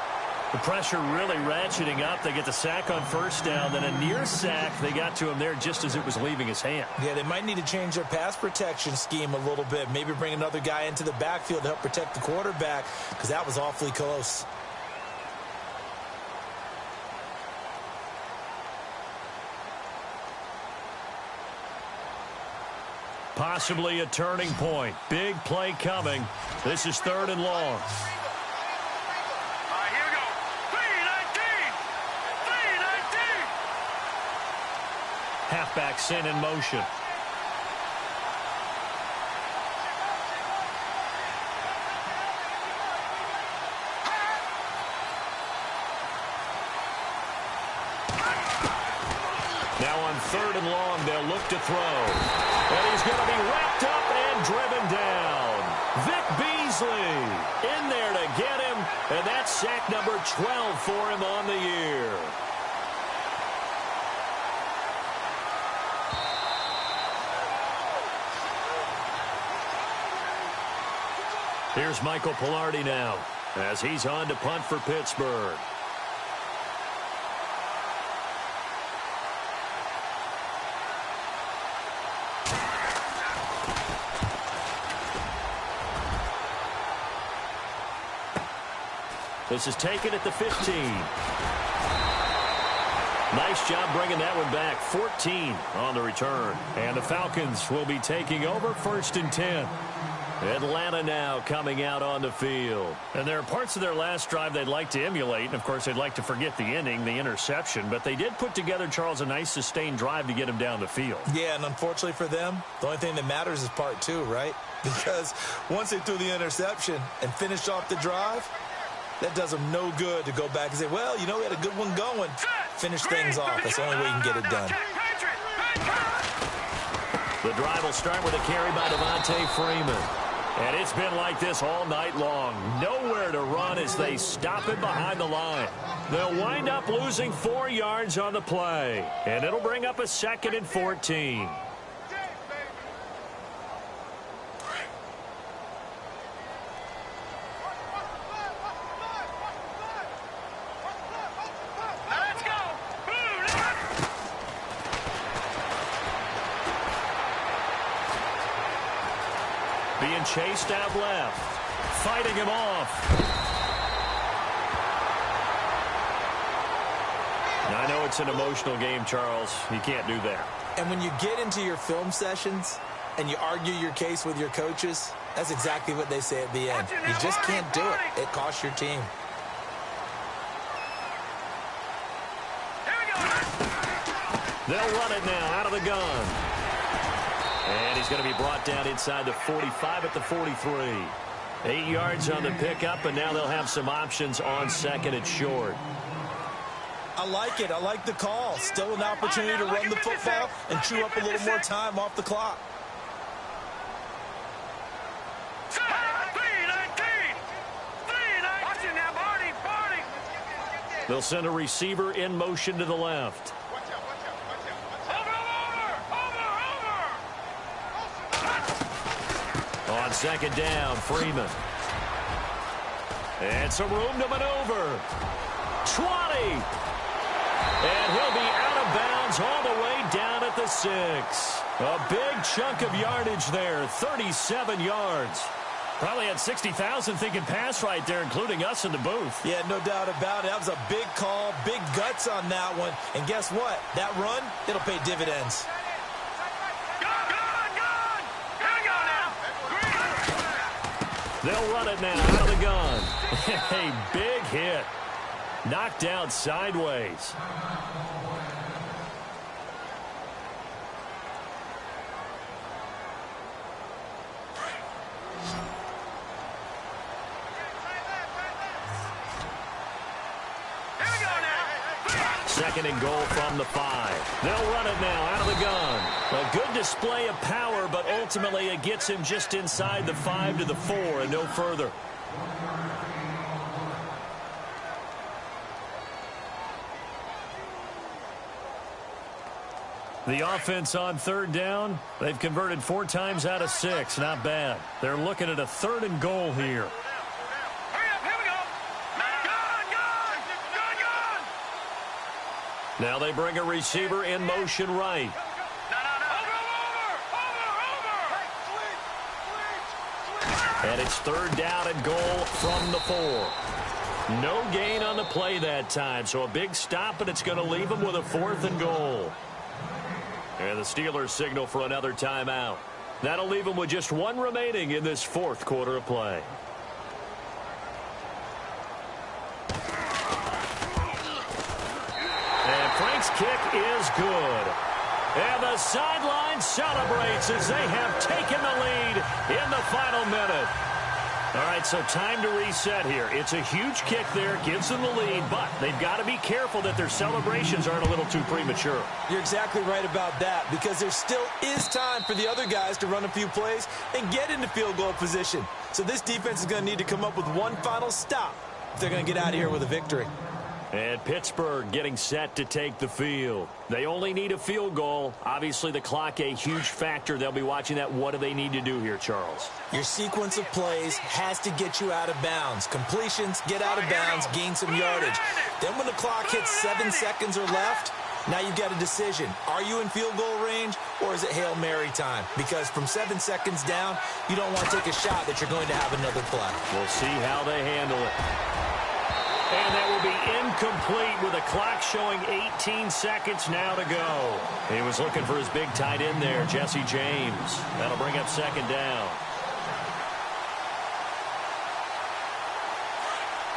The pressure really ratcheting up. They get the sack on 1st down, then a near sack. They got to him there just as it was leaving his hand. Yeah, they might need to change their pass protection scheme a little bit. Maybe bring another guy into the backfield to help protect the quarterback, because that was awfully close. Possibly a turning point. Big play coming. This is 3rd and long. Halfback sent in motion. Now on 3rd and long, they'll look to throw. And he's going to be wrapped up and driven down. Vic Beasley in there to get him. And that's sack number 12 for him on the year. Here's Michael Palardy now as he's on to punt for Pittsburgh. This is taken at the 15. Nice job bringing that one back. 14 on the return. And the Falcons will be taking over 1st and 10. Atlanta now coming out on the field. And there are parts of their last drive they'd like to emulate. And, of course, they'd like to forget the ending, the interception. But they did put together, Charles, a nice sustained drive to get him down the field. Yeah, and unfortunately for them, the only thing that matters is part 2, right? Because once they threw the interception and finished off the drive, That does them no good to go back and say, well, you know, we had a good one going. Finish things off. That's the only way you can get it done. The drive will start with a carry by Devontae Freeman. And it's been like this all night long. Nowhere to run as they stop him behind the line. They'll wind up losing 4 yards on the play. And it'll bring up a 2nd and 14. Being chased out left. Fighting him off. Now, I know it's an emotional game, Charles. You can't do that. And when you get into your film sessions and you argue your case with your coaches, that's exactly what they say at the end. You just can't do it. It costs your team. They'll run it now out of the gun. And he's going to be brought down inside the 45 at the 43. 8 yards on the pickup, and now they'll have some options on 2nd and short. I like it. I like the call. Still an opportunity to run the football and chew up a little more time off the clock. They'll send a receiver in motion to the left. On 2nd down, Freeman. And some room to maneuver. 20. And he'll be out of bounds all the way down at the 6. A big chunk of yardage there, 37 yards. Probably had 60,000 thinking pass right there, including us in the booth. Yeah, no doubt about it. That was a big call, big guts on that one. And guess what? That run, it'll pay dividends. They'll run it now out of the gun. A big hit. Knocked down sideways. Second and goal from the 5. They'll run it now out of the gun. A good display of power, but ultimately it gets him just inside the 5 to the 4 and no further. The offense on 3rd down, they've converted 4 times out of 6. Not bad. They're looking at a 3rd and goal here. Now they bring a receiver in motion right. And it's 3rd down and goal from the 4. No gain on the play that time, so a big stop, and it's going to leave them with a 4th and goal. And the Steelers signal for another timeout. That'll leave them with just 1 remaining in this 4th quarter of play. Frank's kick is good. And the sideline celebrates as they have taken the lead in the final minute. All right, so time to reset here. It's a huge kick there, gives them the lead, but they've got to be careful that their celebrations aren't a little too premature. You're exactly right about that, because there still is time for the other guys to run a few plays and get into field goal position. So this defense is going to need to come up with one final stop if they're going to get out of here with a victory. And Pittsburgh getting set to take the field. They only need a field goal. Obviously, the clock a huge factor. They'll be watching that. What do they need to do here, Charles? Your sequence of plays has to get you out of bounds. Completions, get out of bounds, gain some yardage. Then when the clock hits 7 seconds or left, now you've got a decision. Are you in field goal range, or is it Hail Mary time? Because from 7 seconds down, you don't want to take a shot that you're going to have another play. We'll see how they handle it. And that will be incomplete with a clock showing 18 seconds now to go. He was looking for his big tight end there, Jesse James. That'll bring up 2nd down.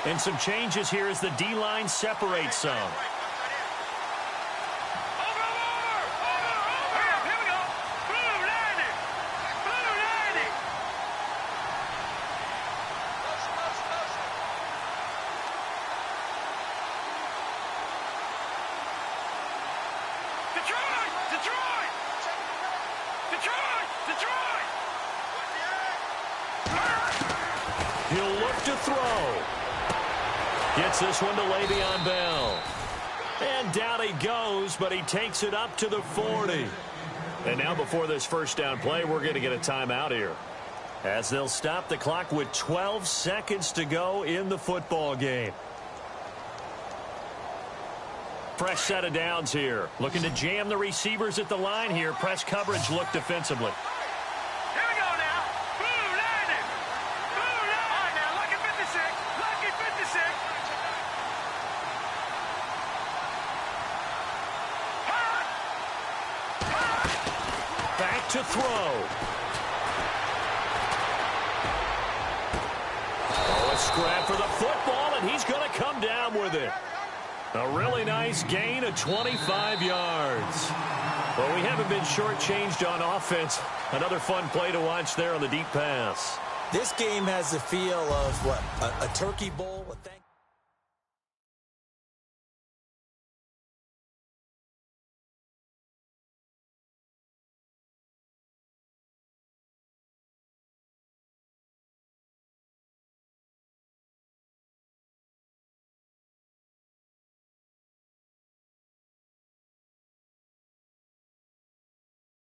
And some changes here as the D-line separates some. Detroit! Detroit! Detroit! Detroit! He'll look to throw. Gets this one to Le'Veon Bell. And down he goes, but he takes it up to the 40. And now before this first down play, we're going to get a timeout here, as they'll stop the clock with 12 seconds to go in the football game. Fresh set of downs here. Looking to jam the receivers at the line here. Press coverage look defensively. Here we go now. Boom, landed. Boom, landed. All right, now, lucky 56. Lucky 56. Hot. Hot. Back to throw. Oh, a scrap for the football, and he's going to come down with it. A really nice gain of 25 yards. Well, we haven't been shortchanged on offense. Another fun play to watch there on the deep pass. This game has the feel of, what, a turkey bowl?